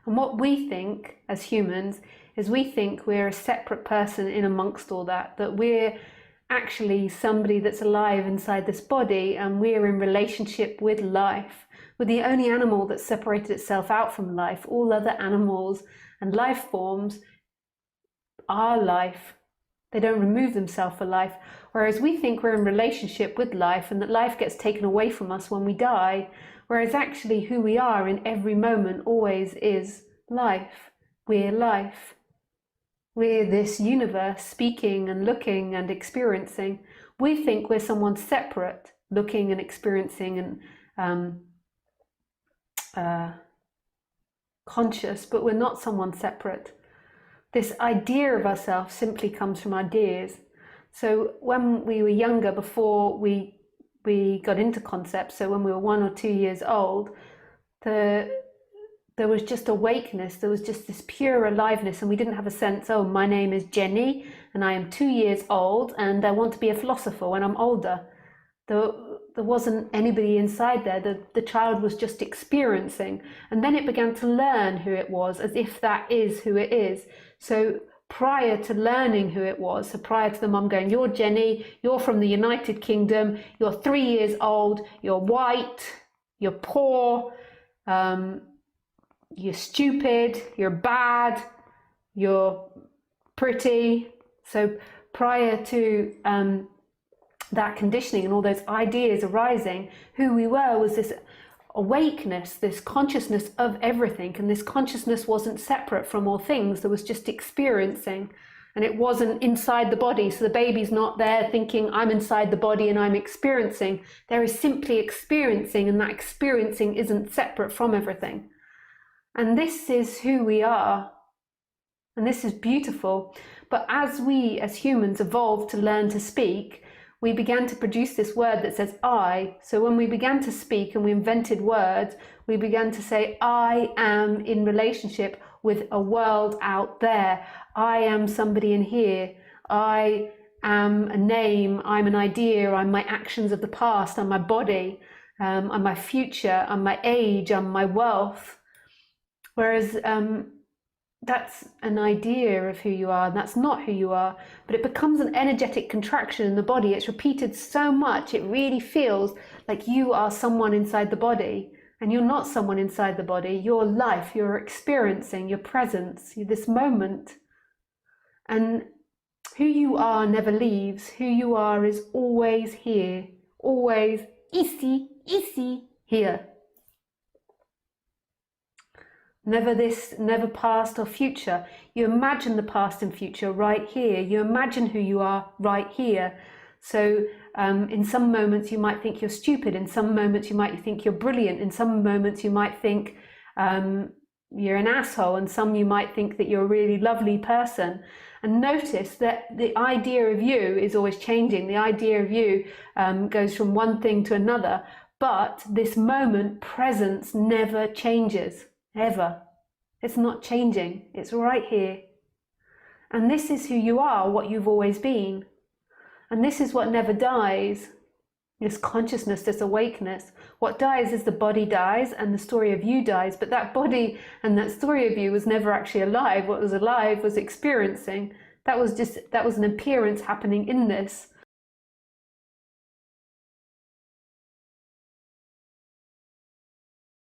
And what we think as humans is we think we're a separate person in amongst all that, that we're actually somebody that's alive inside this body, and we're in relationship with life. We're the only animal that separated itself out from life. All other animals and life forms are life. They don't remove themselves for life. Whereas we think we're in relationship with life and that life gets taken away from us when we die. Whereas actually who we are in every moment always is life. We're life. We're this universe speaking and looking and experiencing. We think we're someone separate, looking and experiencing and conscious, but we're not someone separate. This idea of ourselves simply comes from ideas. So when we were younger, before we got into concepts, so when we were 1 or 2 years old, there was just awakeness, there was just this pure aliveness, and we didn't have a sense, oh, my name is Jenny and I am 2 years old and I want to be a philosopher when I'm older. There wasn't anybody inside there. The child was just experiencing, and then it began to learn who it was, as if that is who it is. So prior to learning who it was, so prior to the mum going, you're Jenny, you're from the United Kingdom, you're 3 years old, you're white, you're poor, you're stupid, you're bad, you're pretty. So prior to that conditioning and all those ideas arising, who we were was this awakeness, this consciousness of everything. And this consciousness wasn't separate from all things. There was just experiencing, and it wasn't inside the body. So the baby's not there thinking I'm inside the body and I'm experiencing. There is simply experiencing, and that experiencing isn't separate from everything. And this is who we are. And this is beautiful. But as we as humans evolved to learn to speak, we began to produce this word that says I. So when we began to speak and we invented words, we began to say, I am in relationship with a world out there. I am somebody in here. I am a name. I'm an idea. I'm my actions of the past. I'm my body. I'm my future. I'm my age. I'm my wealth. Whereas that's an idea of who you are, and that's not who you are. But it becomes an energetic contraction in the body. It's repeated so much, it really feels like you are someone inside the body, and you're not someone inside the body. You're life, you're experiencing, your presence, you're this moment. And who you are never leaves. Who you are is always here, always ici, here. Never past or future. You imagine the past and future right here. You imagine who you are right here. So in some moments you might think you're stupid. In some moments you might think you're brilliant. In some moments you might think you're an asshole. And some you might think that you're a really lovely person. And notice that the idea of you is always changing. The idea of you goes from one thing to another. But this moment, presence, never changes. Ever. It's not changing. It's right here. And this is who you are, what you've always been. And this is what never dies. This consciousness, this awakeness. What dies is the body dies and the story of you dies. But that body and that story of you was never actually alive. What was alive was experiencing. That was an appearance happening in this.